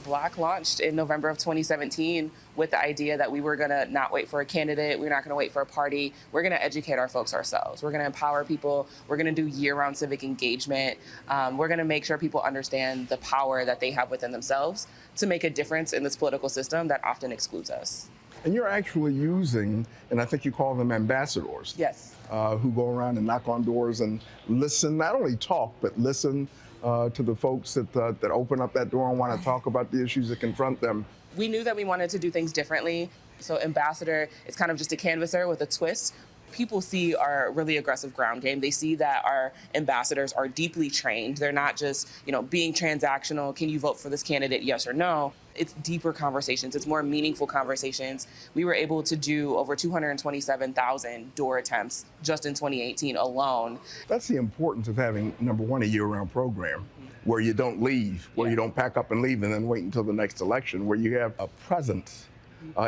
Block launched in November of 2017 with the idea that we were going to not wait for a candidate, we're not going to wait for a party, we're going to educate our folks ourselves. We're going to empower people, we're going to do year-round civic engagement, we're going to make sure people understand the power that they have within themselves to make a difference in this political system that often excludes us. And you're actually using, and I think you call them ambassadors. Yes. Who go around and knock on doors and listen, not only talk, but listen to the folks that open up that door and want to talk about the issues that confront them. We knew that we wanted to do things differently. So ambassador is kind of just a canvasser with a twist. People see our really aggressive ground game. They see that our ambassadors are deeply trained. They're not just, being transactional. Can you vote for this candidate, yes or no? It's deeper conversations. It's more meaningful conversations. We were able to do over 227,000 door attempts just in 2018 alone. That's the importance of having, number one, a year-round program where you don't leave, where you don't pack up and leave and then wait until the next election, where you have a presence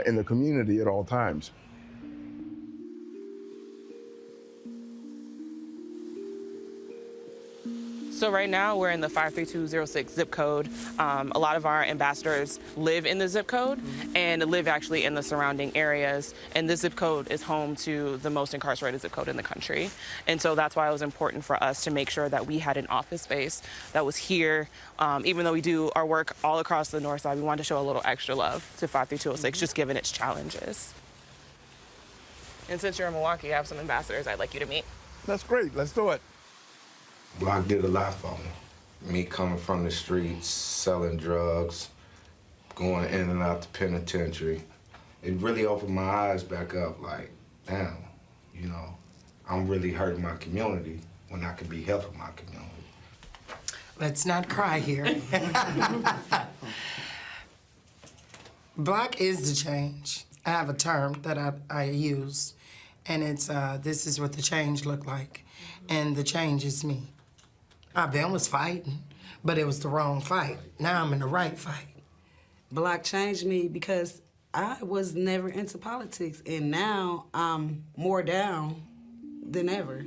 in the community at all times. So right now we're in the 53206 zip code. A lot of our ambassadors live in the zip code and live actually in the surrounding areas. And this zip code is home to the most incarcerated zip code in the country. And so that's why it was important for us to make sure that we had an office space that was here. Even though we do our work all across the north side, we wanted to show a little extra love to 53206, just given its challenges. And since you're in Milwaukee, I have some ambassadors I'd like you to meet. That's great. Let's do it. Block did a lot for me. Me coming from the streets, selling drugs, going in and out the penitentiary. It really opened my eyes back up, like, damn, I'm really hurting my community when I could be helping my community. Let's not cry here. Block is the change. I have a term that I use, and it's, this is what the change looked like, and the change is me. Ben was fighting, but it was the wrong fight. Now I'm in the right fight. Block changed me because I was never into politics, and now I'm more down than ever.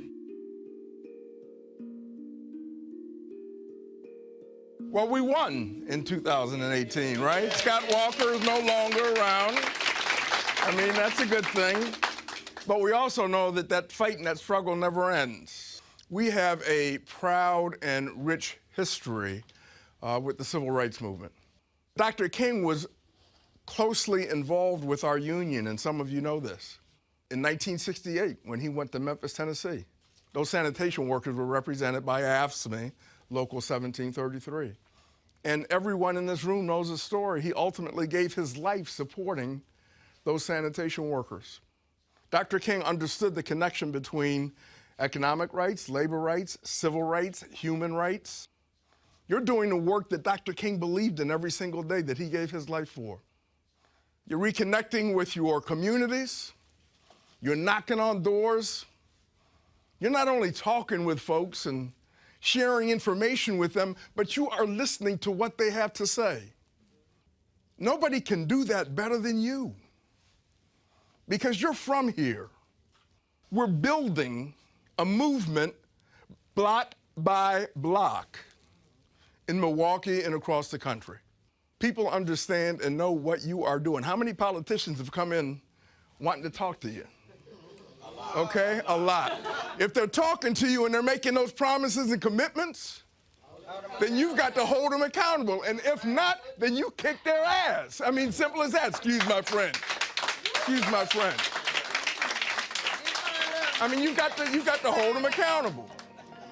Well, we won in 2018, right? Scott Walker is no longer around. I mean, that's a good thing. But we also know that fight and that struggle never ends. We have a proud and rich history with the civil rights movement. Dr. King was closely involved with our union, and some of you know this. In 1968, when he went to Memphis, Tennessee, those sanitation workers were represented by AFSCME, Local 1733. And everyone in this room knows the story. He ultimately gave his life supporting those sanitation workers. Dr. King understood the connection between economic rights, labor rights, civil rights, human rights. You're doing the work that Dr. King believed in every single day that he gave his life for. You're reconnecting with your communities. You're knocking on doors. You're not only talking with folks and sharing information with them, but you are listening to what they have to say. Nobody can do that better than you because you're from here. We're building a movement block by block in Milwaukee and across the country. People understand and know what you are doing. How many politicians have come in wanting to talk to you? Okay, a lot. If they're talking to you and they're making those promises and commitments, then you've got to hold them accountable. And if not, then you kick their ass. I mean, simple as that. Excuse my friend. Excuse my friend. I mean, you've got to hold them accountable.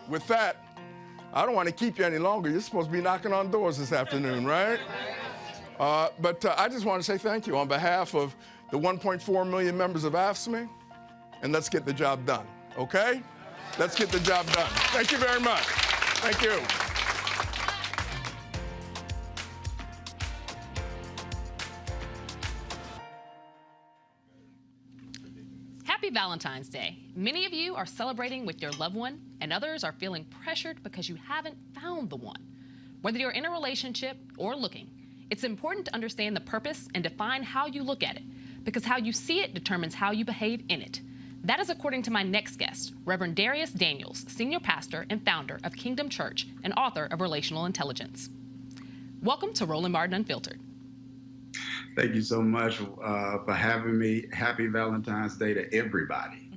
With that, I don't want to keep you any longer. You're supposed to be knocking on doors this afternoon, right? But I just want to say thank you on behalf of the 1.4 million members of AFSCME, and let's get the job done, okay? Let's get the job done. Thank you very much. Thank you. Happy Valentine's Day. Many of you are celebrating with your loved one, and others are feeling pressured because you haven't found the one. Whether you're in a relationship or looking, it's important to understand the purpose and define how you look at it, because how you see it determines how you behave in it. That is according to my next guest, Reverend Darius Daniels, senior pastor and founder of Kingdom Church and author of Relational Intelligence. Welcome to Roland Martin Unfiltered. Thank you so much for having me. Happy Valentine's Day to everybody.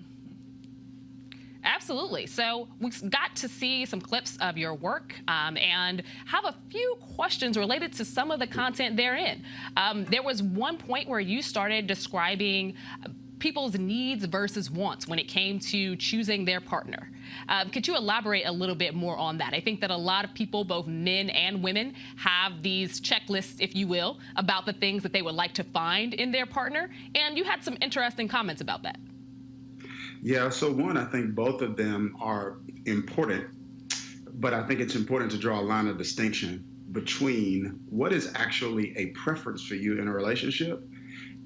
Absolutely. So we got to see some clips of your work and have a few questions related to some of the content therein. There was one point where you started describing people's needs versus wants when it came to choosing their partner. Could you elaborate a little bit more on that? I think that a lot of people, both men and women, have these checklists, if you will, about the things that they would like to find in their partner. And you had some interesting comments about that. Yeah, so one, I think both of them are important, but I think it's important to draw a line of distinction between what is actually a preference for you in a relationship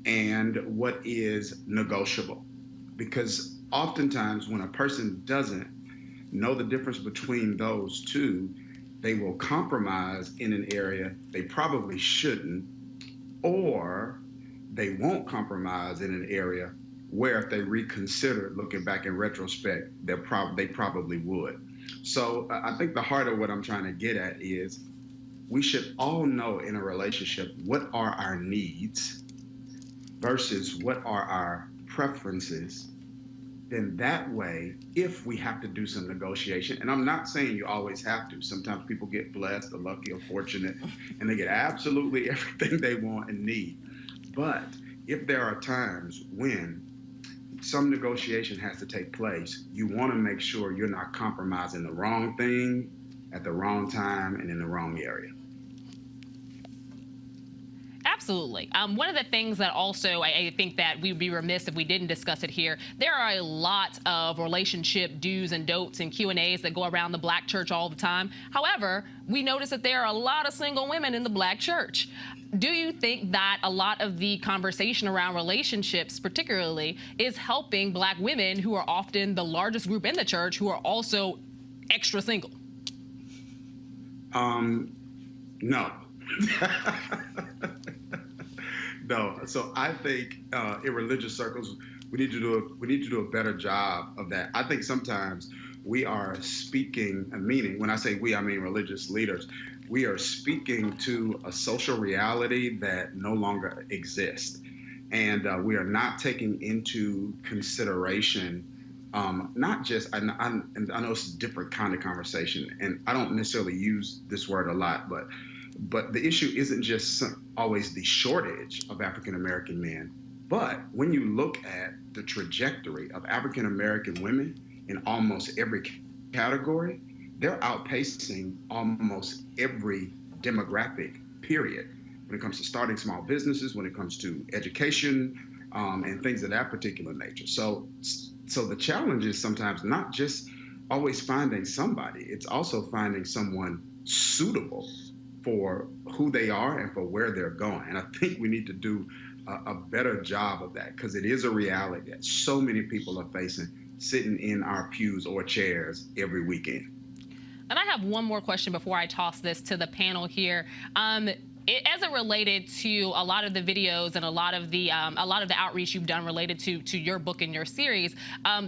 and what is negotiable. Because oftentimes when a person doesn't know the difference between those two, they will compromise in an area they probably shouldn't, or they won't compromise in an area where if they reconsider, looking back in retrospect, they probably would. So I think the heart of what I'm trying to get at is we should all know in a relationship what are our needs versus what are our preferences. Then that way, if we have to do some negotiation, and I'm not saying you always have to, sometimes people get blessed or lucky or fortunate and they get absolutely everything they want and need. But if there are times when some negotiation has to take place, you want to make sure you're not compromising the wrong thing at the wrong time and in the wrong area. Absolutely. One of the things that also I think that we would be remiss if we didn't discuss it here, there are a lot of relationship do's and don'ts and Q&As that go around the Black church all the time. However, we notice that there are a lot of single women in the Black church. Do you think that a lot of the conversation around relationships particularly is helping Black women, who are often the largest group in the church, who are also extra single? No. No. So I think in religious circles, we need to do a better job of that. I think sometimes we are speaking, meaning when I say we, I mean religious leaders. We are speaking to a social reality that no longer exists, and we are not taking into consideration not just. And I know it's a different kind of conversation, and I don't necessarily use this word a lot, but the issue isn't just always the shortage of African American men, but when you look at the trajectory of African American women in almost every category, they're outpacing almost every demographic, period, when it comes to starting small businesses, when it comes to education, and things of that particular nature. So the challenge is sometimes not just always finding somebody, it's also finding someone suitable for who they are and for where they're going. And I think we need to do a better job of that, because it is a reality that so many people are facing sitting in our pews or chairs every weekend. And I have one more question before I toss this to the panel here. As it related to a lot of the videos and a lot of the outreach you've done related to your book and your series,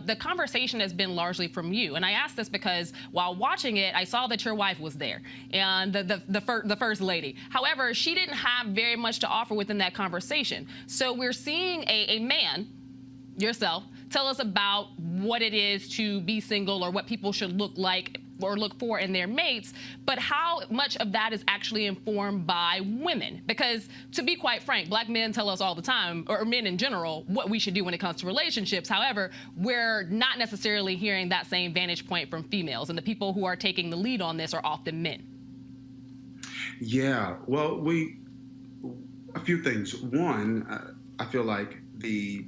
the conversation has been largely from you. And I asked this because while watching it, I saw that your wife was there and the first lady. However, she didn't have very much to offer within that conversation. So we're seeing a man, yourself, tell us about what it is to be single or what people should look like or look for in their mates, but how much of that is actually informed by women? Because to be quite frank, Black men tell us all the time, or men in general, what we should do when it comes to relationships. However, we're not necessarily hearing that same vantage point from females, and the people who are taking the lead on this are often men. Yeah, well, a few things. One, I feel like the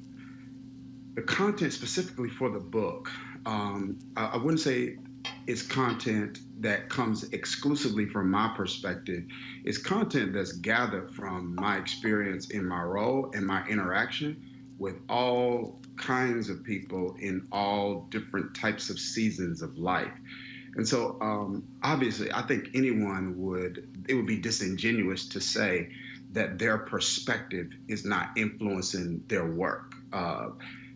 content specifically for the book, I wouldn't say it's content that comes exclusively from my perspective. It's content that's gathered from my experience in my role and my interaction with all kinds of people in all different types of seasons of life. And so obviously, I think it would be disingenuous to say that their perspective is not influencing their work.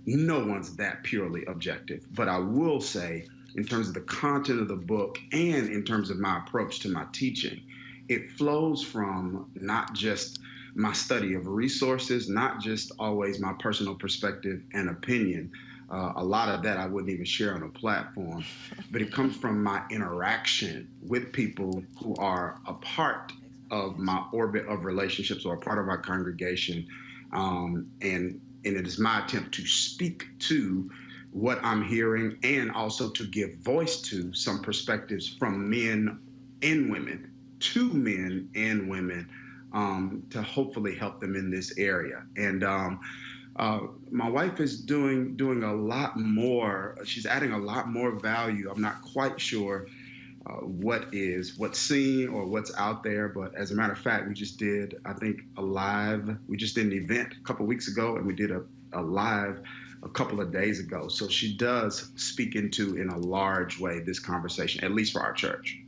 No one's that purely objective. But I will say, in terms of the content of the book and in terms of my approach to my teaching, it flows from not just my study of resources, not just always my personal perspective and opinion. A lot of that I wouldn't even share on a platform, but it comes from my interaction with people who are a part of my orbit of relationships or a part of our congregation. And it is my attempt to speak to what I'm hearing and also to give voice to some perspectives from men and women, to men and women, to hopefully help them in this area. And my wife is doing a lot more. She's adding a lot more value. I'm not quite sure what's seen or what's out there, but as a matter of fact, we just did, I think, we just did an event a couple weeks ago, and we did a live a couple of days ago. So she does speak into, in a large way, this conversation, at least for our church.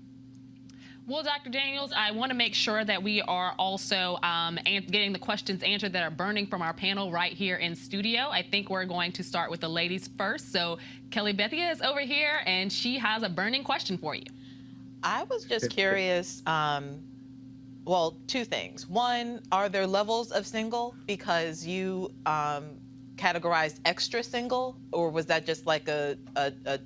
Well, Dr. Daniels, I want to make sure that we are also getting the questions answered that are burning from our panel right here in studio. I think we're going to start with the ladies first. So Kelly Bethia is over here, and she has a burning question for you. I was just curious, well, two things. One, are there levels of single? Because you categorized extra single, or was that just like a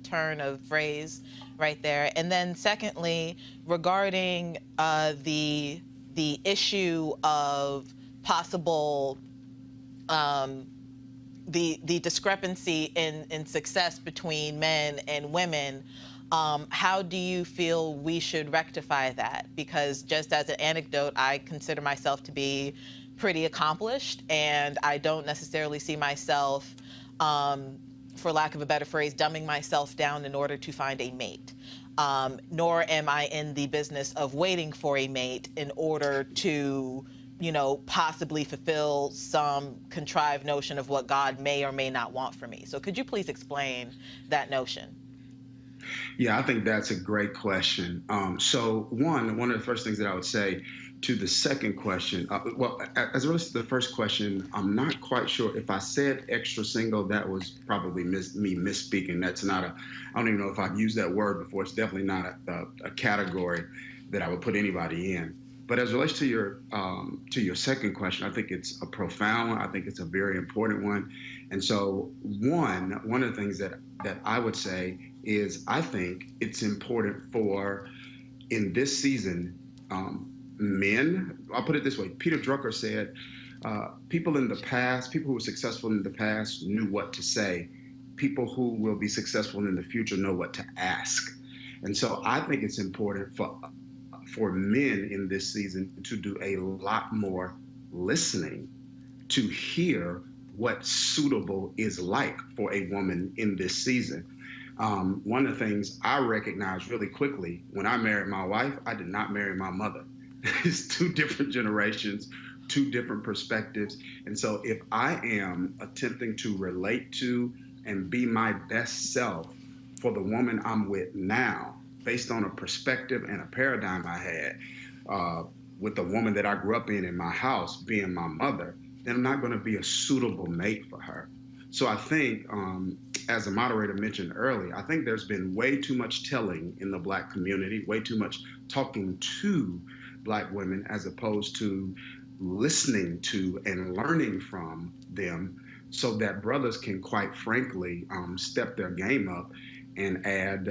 turn of phrase right there? And then secondly, regarding the issue of possible the discrepancy in success between men and women, how do you feel we should rectify that? Because just as an anecdote, I consider myself to be pretty accomplished, and I don't necessarily see myself, for lack of a better phrase, dumbing myself down in order to find a mate. Nor am I in the business of waiting for a mate in order to, possibly fulfill some contrived notion of what God may or may not want for me. So could you please explain that notion? Yeah, I think that's a great question. So one of the first things that I would say to the second question, well, as it relates to the first question, I'm not quite sure if I said extra single, that was probably me misspeaking. That's not I don't even know if I've used that word before. It's definitely not a category that I would put anybody in. But as it relates to your second question, I think it's a profound one. I think it's a very important one. And so one of the things that I would say is I think it's important for, in this season, men, I'll put it this way. Peter Drucker said, people who were successful in the past knew what to say. People who will be successful in the future know what to ask. And so I think it's important for men in this season to do a lot more listening, to hear what suitable is like for a woman in this season. One of the things I recognized really quickly when I married my wife, I did not marry my mother. It's two different generations, two different perspectives. And so if I am attempting to relate to and be my best self for the woman I'm with now, based on a perspective and a paradigm I had with the woman that I grew up in my house being my mother, then I'm not going to be a suitable mate for her. So I think, as the moderator mentioned earlier, I think there's been way too much telling in the Black community, way too much talking to Black women as opposed to listening to and learning from them, so that brothers can, quite frankly, step their game up and add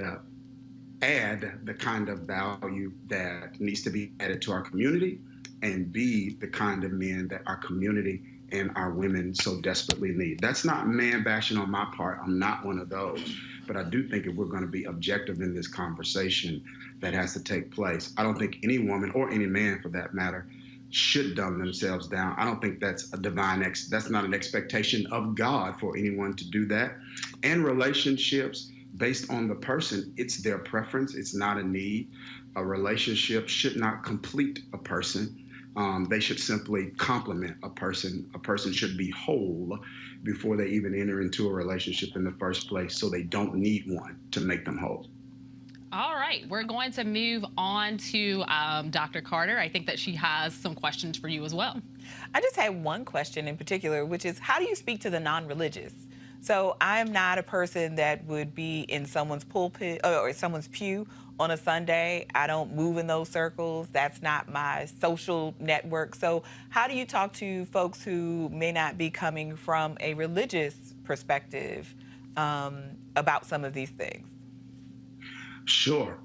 the kind of value that needs to be added to our community, and be the kind of men that our community and our women so desperately need. That's not man bashing on my part. I'm not one of those. But I do think if we're going to be objective in this conversation that has to take place, I don't think any woman, or any man for that matter, should dumb themselves down. I don't think that's that's not an expectation of God for anyone to do that. And relationships, based on the person, it's their preference. It's not a need. A relationship should not complete a person. They should simply complement a person. A person should be whole before they even enter into a relationship in the first place, so they don't need one to make them whole. All right, we're going to move on to Dr. Carter. I think that she has some questions for you as well. I just had one question in particular, which is, how do you speak to the non-religious? So I'm not a person that would be in someone's pulpit or someone's pew on a Sunday. I don't move in those circles. That's not my social network. So how do you talk to folks who may not be coming from a religious perspective about some of these things? Sure.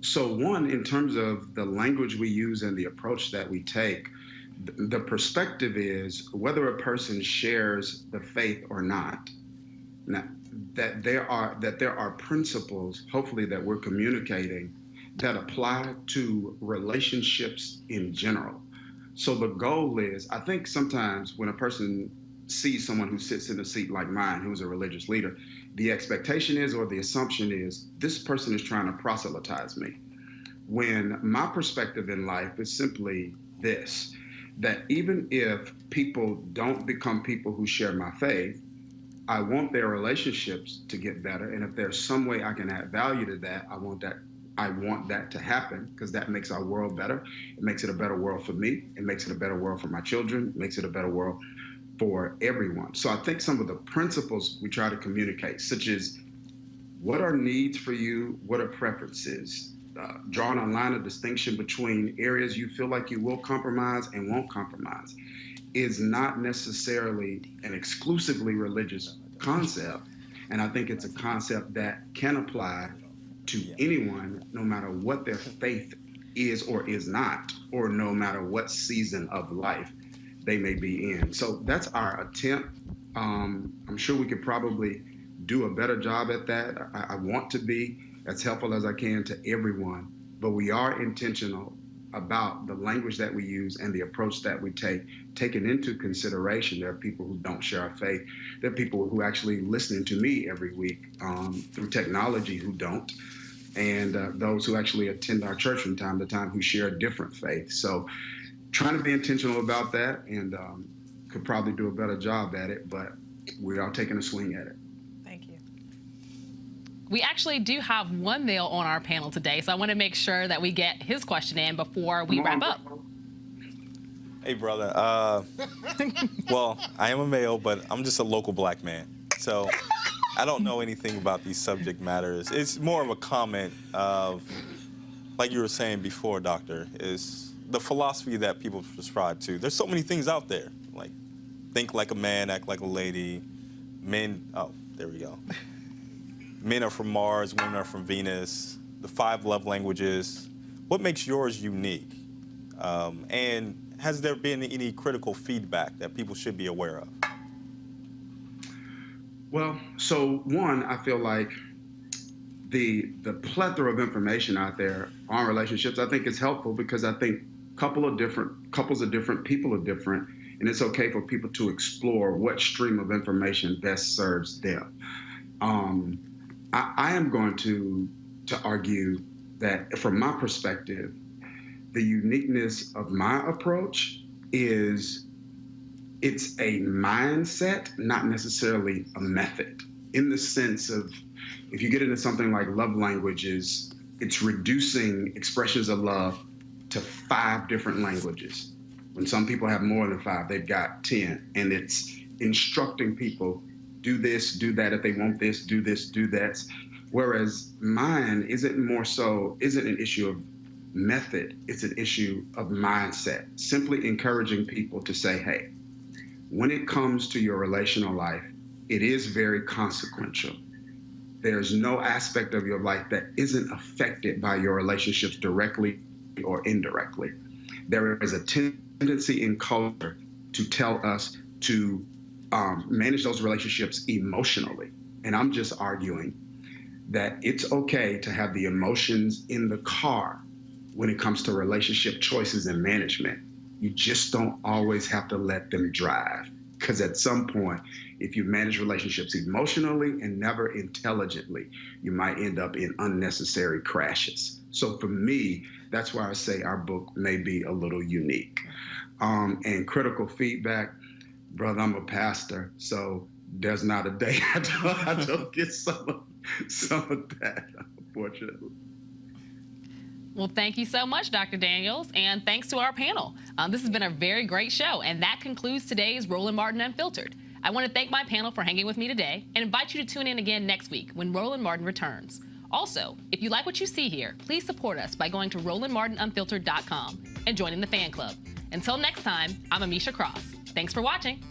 So one, in terms of the language we use and the approach that we take, the perspective is whether a person shares the faith or not. Now, that there are principles, hopefully, that we're communicating that apply to relationships in general. So the goal is, I think sometimes when a person sees someone who sits in a seat like mine, who's a religious leader, the expectation is, or the assumption is, this person is trying to proselytize me. When my perspective in life is simply this, that even if people don't become people who share my faith, I want their relationships to get better. And if there's some way I can add value to that, I want that to happen, because that makes our world better. It makes it a better world for me. It makes it a better world for my children. It makes it a better world for everyone. So I think some of the principles we try to communicate, such as what are needs for you, what are preferences, drawing a line of distinction between areas you feel like you will compromise and won't compromise, is not necessarily an exclusively religious concept. And I think it's a concept that can apply to anyone, no matter what their faith is or is not, or no matter what season of life they may be in. So that's our attempt. I'm sure we could probably do a better job at that. I want to be as helpful as I can to everyone, but we are intentional about the language that we use and the approach that we take, taking into consideration there are people who don't share our faith. There are people who actually listening to me every week through technology who don't, and those who actually attend our church from time to time who share a different faith. So trying to be intentional about that, and could probably do a better job at it, but we are taking a swing at it. Thank you. We actually do have one male on our panel today, so I want to make sure that we get his question in before we wrap up. Hey, brother. Well, I am a male, but I'm just a local black man. So I don't know anything about these subject matters. It's more of a comment of, like you were saying before, Doctor, is the philosophy that people prescribe to. There's so many things out there, like think like a man, act like a lady. Men, oh, there we go. Men are from Mars, women are from Venus. The 5 love languages. What makes yours unique? And has there been any critical feedback that people should be aware of? Well, so one, I feel like the plethora of information out there on relationships, I think is helpful, because I think couples are different, people are different, and it's okay for people to explore what stream of information best serves them. I am going to argue that from my perspective, the uniqueness of my approach is it's a mindset, not necessarily a method, in the sense of if you get into something like love languages, it's reducing expressions of love to 5 different languages. When some people have more than 5, they've got 10, and it's instructing people, do this, do that, if they want this, do that. Whereas mine isn't an issue of method, it's an issue of mindset. Simply encouraging people to say, hey, when it comes to your relational life, it is very consequential. There's no aspect of your life that isn't affected by your relationships directly or indirectly. There is a tendency in culture to tell us to manage those relationships emotionally. And I'm just arguing that it's okay to have the emotions in the car when it comes to relationship choices and management. You just don't always have to let them drive. Because at some point, if you manage relationships emotionally and never intelligently, you might end up in unnecessary crashes. So for me, that's why I say our book may be a little unique. And critical feedback, brother, I'm a pastor, so there's not a day I don't get some of that, unfortunately. Well, thank you so much, Dr. Daniels, and thanks to our panel. This has been a very great show, and that concludes today's Roland Martin Unfiltered. I want to thank my panel for hanging with me today and invite you to tune in again next week when Roland Martin returns. Also, if you like what you see here, please support us by going to RolandMartinUnfiltered.com and joining the fan club. Until next time, I'm Amisha Cross. Thanks for watching.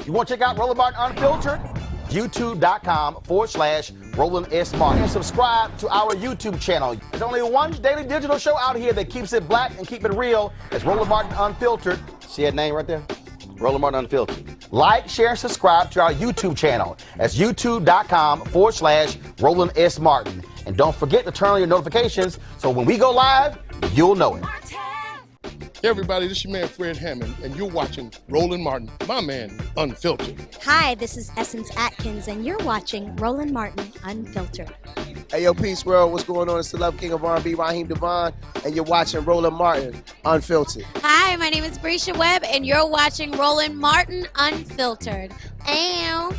You want to check out Roland Martin Unfiltered? YouTube.com/Roland S. Martin. And subscribe to our YouTube channel. There's only one daily digital show out here that keeps it black and keep it real. It's Roland Martin Unfiltered. See that name right there? Roland Martin Unfiltered. Like, share, and subscribe to our YouTube channel. That's youtube.com/Roland S. Martin. And don't forget to turn on your notifications so when we go live, you'll know it. Hey everybody, this is your man Fred Hammond, and you're watching Roland Martin, my man, Unfiltered. Hi, this is Essence Atkins, and you're watching Roland Martin Unfiltered. Hey, yo, Peace World, what's going on? It's the Love King of R&B, Raheem Devon, and you're watching Roland Martin Unfiltered. Hi, my name is Brescia Webb, and you're watching Roland Martin Unfiltered. Ow.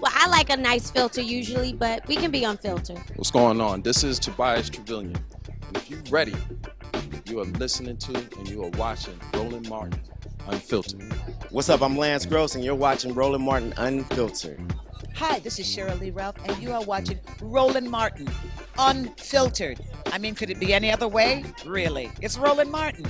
Well, I like a nice filter usually, but we can be unfiltered. What's going on? This is Tobias Trevelyan, and if you're ready, you are listening to and you are watching Roland Martin Unfiltered. What's up? I'm Lance Gross, and you're watching Roland Martin Unfiltered. Hi, this is Cheryl Lee Ralph, and you are watching Roland Martin Unfiltered. I mean, could it be any other way? Really? It's Roland Martin.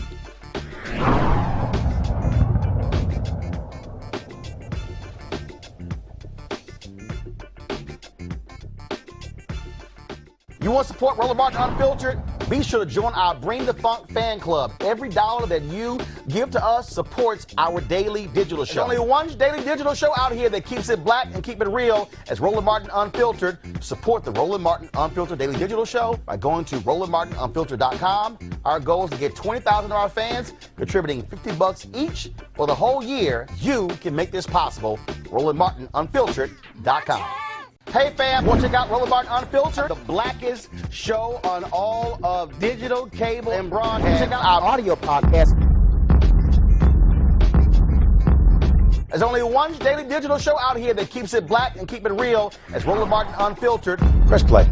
You want to support Roland Martin Unfiltered? Be sure to join our Bring the Funk fan club. Every dollar that you give to us supports our daily digital show. There's only one daily digital show out here that keeps it black and keep it real as Roland Martin Unfiltered. Support the Roland Martin Unfiltered daily digital show by going to RolandMartinUnfiltered.com. Our goal is to get 20,000 of our fans contributing $50 each for the whole year. You can make this possible. RolandMartinUnfiltered.com. Hey fam, want to check out Roland Martin Unfiltered, the blackest show on all of digital, cable, and broadcast. Check out our audio podcast. There's only one daily digital show out here that keeps it black and keep it real as Roland Martin Unfiltered. Press play.